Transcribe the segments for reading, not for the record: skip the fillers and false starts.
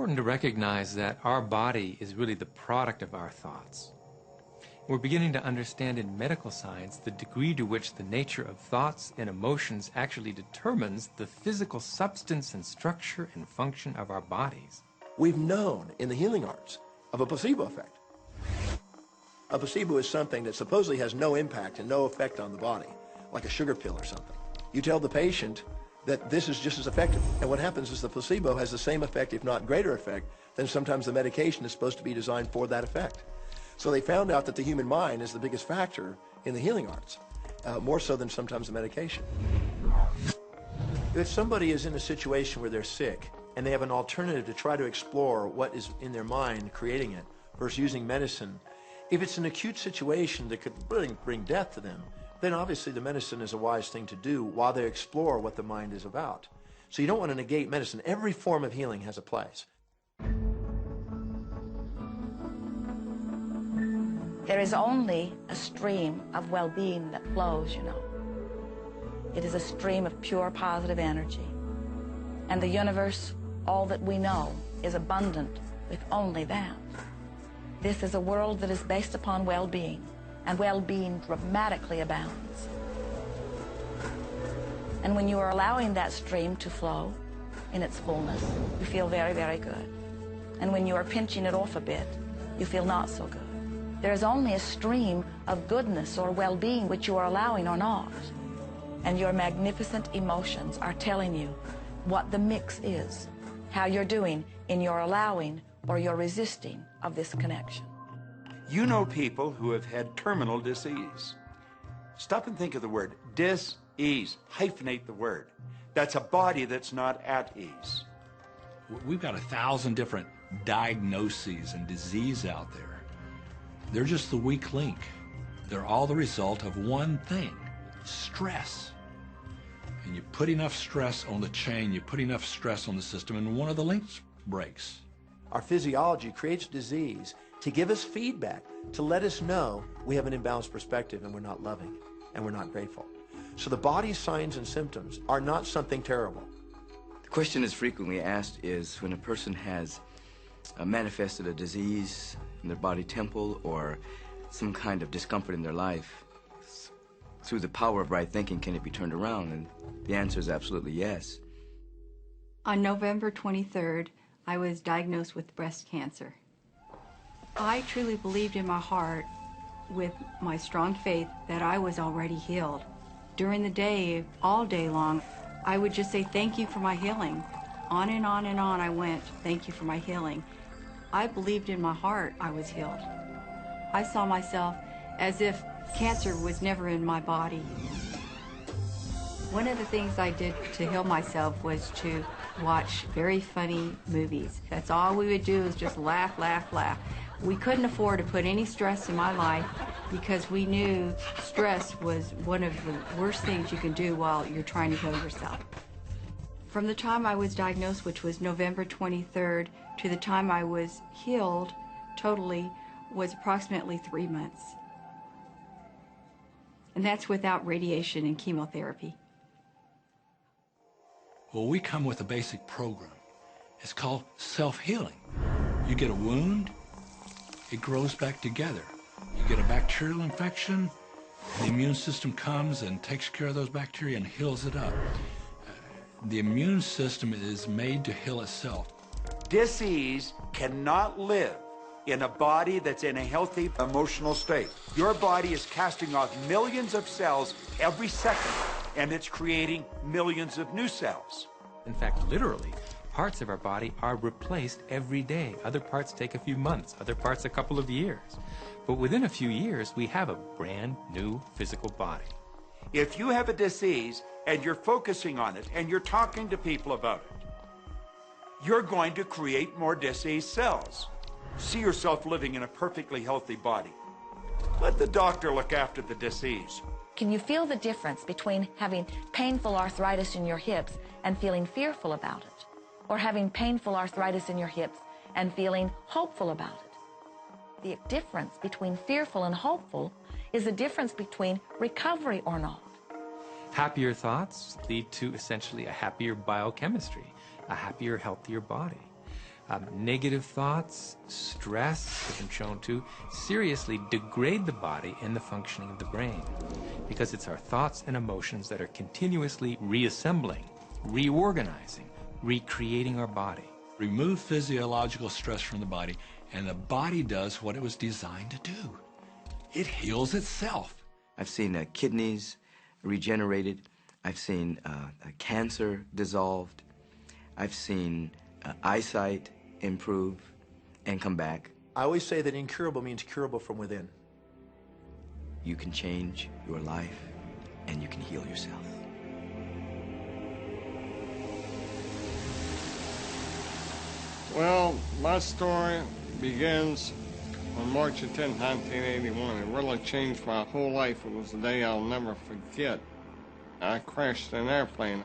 important to recognize that our body is really the product of our thoughts. We're beginning to understand in medical science the degree to which the nature of thoughts and emotions actually determines the physical substance and structure and function of our bodies. We've known in the healing arts of a placebo effect. A placebo is something that supposedly has no impact and no effect on the body, like a sugar pill or something. You tell the patient that this is just as effective, and what happens is the placebo has the same effect, if not greater effect, than sometimes the medication is supposed to be designed for that effect. So they found out that the human mind is the biggest factor in the healing arts, more so than sometimes the medication. If somebody is in a situation where they're sick and they have an alternative to try to explore what is in their mind creating it versus using medicine, if it's an acute situation that could really bring death to them, then obviously the medicine is a wise thing to do while they explore what the mind is about. So you don't want to negate medicine. Every form of healing has a place. There is only a stream of well-being that flows, you know. It is a stream of pure positive energy. And the universe, all that we know, is abundant with only that. This is a world that is based upon well-being, and well-being dramatically abounds. And when you are allowing that stream to flow in its fullness, you feel very, very good. And when you are pinching it off a bit, you feel not so good. There is only a stream of goodness or well-being which you are allowing or not. And your magnificent emotions are telling you what the mix is, how you're doing in your allowing or your resisting of this connection. You know people who have had terminal disease. Stop and think of the word dis-ease. Hyphenate the word. That's a body that's not at ease. We've got 1,000 different diagnoses and disease out there. They're just the weak link. They're all the result of one thing, stress. And you put enough stress on the chain, you put enough stress on the system, and one of the links breaks. Our physiology creates disease to give us feedback, to let us know we have an imbalanced perspective and we're not loving and we're not grateful. So the body's signs and symptoms are not something terrible. The question that's frequently asked is when a person has manifested a disease in their body temple or some kind of discomfort in their life, through the power of right thinking, can it be turned around? And the answer is absolutely yes. On November 23rd, I was diagnosed with breast cancer. I truly believed in my heart, with my strong faith, that I was already healed. During the day, all day long, I would just say, thank you for my healing. On and on and on I went, thank you for my healing. I believed in my heart I was healed. I saw myself as if cancer was never in my body. One of the things I did to heal myself was to watch very funny movies. That's all we would do, is just laugh, laugh, laugh. We couldn't afford to put any stress in my life because we knew stress was one of the worst things you can do while you're trying to heal yourself. From the time I was diagnosed, which was November 23rd, to the time I was healed totally was approximately 3 months. And that's without radiation and chemotherapy. Well, we come with a basic program. It's called self-healing. You get a wound, it grows back together. You get a bacterial infection, the immune system comes and takes care of those bacteria and heals it up. The immune system is made to heal itself. Disease cannot live in a body that's in a healthy emotional state. Your body is casting off millions of cells every second, and it's creating millions of new cells. In fact, literally, parts of our body are replaced every day. Other parts take a few months, other parts a couple of years. But within a few years, we have a brand new physical body. If you have a disease and you're focusing on it and you're talking to people about it, you're going to create more disease cells. See yourself living in a perfectly healthy body. Let the doctor look after the disease. Can you feel the difference between having painful arthritis in your hips and feeling fearful about it, or having painful arthritis in your hips and feeling hopeful about it? The difference between fearful and hopeful is the difference between recovery or not. Happier thoughts lead to essentially a happier biochemistry, a happier, healthier body. Negative thoughts, stress, has been shown to seriously degrade the body and the functioning of the brain, because it's our thoughts and emotions that are continuously reassembling, reorganizing, recreating our body. Remove physiological stress from the body, and the body does what it was designed to do. It heals itself. I've seen kidneys regenerated. I've seen cancer dissolved. I've seen eyesight improve and come back. I always say that incurable means curable from within. You can change your life, and you can heal yourself. Well, my story begins on March 10, 1981. It really changed my whole life. It was a day I'll never forget. I crashed an airplane.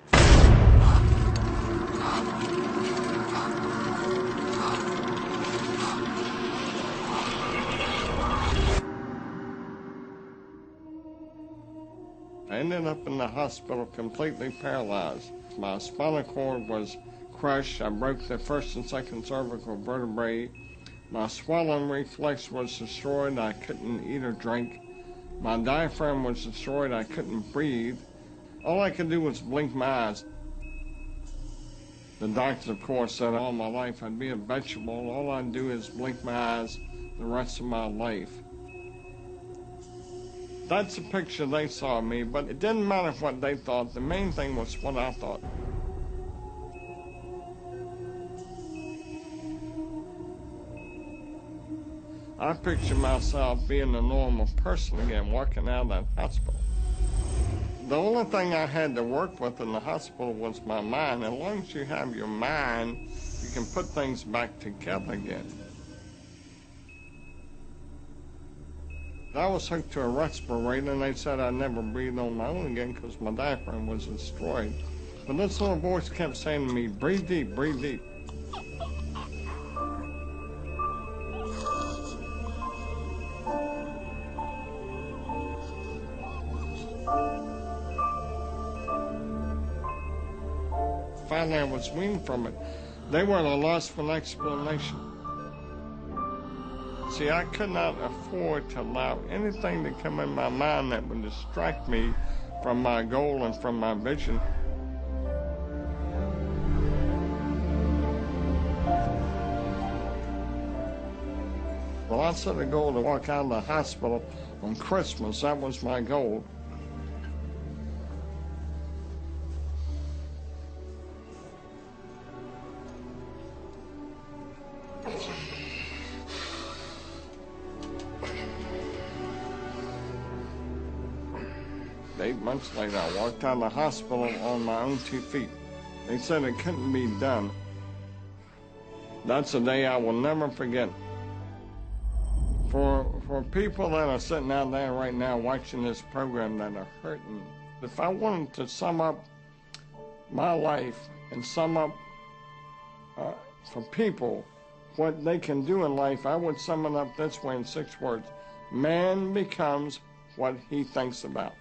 I ended up in the hospital completely paralyzed. My spinal cord was crushed. I broke the first and second cervical vertebrae. My swallowing reflex was destroyed. I couldn't eat or drink. My diaphragm was destroyed. I couldn't breathe. All I could do was blink my eyes. The doctors, of course, said all my life I'd be a vegetable. All I'd do is blink my eyes the rest of my life. That's the picture they saw of me, but it didn't matter what they thought. The main thing was what I thought. I pictured myself being a normal person again, walking out of that hospital. The only thing I had to work with in the hospital was my mind. As long as you have your mind, you can put things back together again. I was hooked to a respirator, and they said I'd never breathe on my own again because my diaphragm was destroyed. But this little voice kept saying to me, breathe deep, breathe deep. Finally, I was weaned from it. They were at a loss for an explanation. See, I could not afford to allow anything to come in my mind that would distract me from my goal and from my vision. Well, I set a goal to walk out of the hospital on Christmas. That was my goal. Months later, I walked out of the hospital on my own 2 feet. They said it couldn't be done. That's a day I will never forget. For people that are sitting out there right now watching this program that are hurting, if I wanted to sum up my life and sum up for people what they can do in life, I would sum it up this way in 6 words. Man becomes what he thinks about.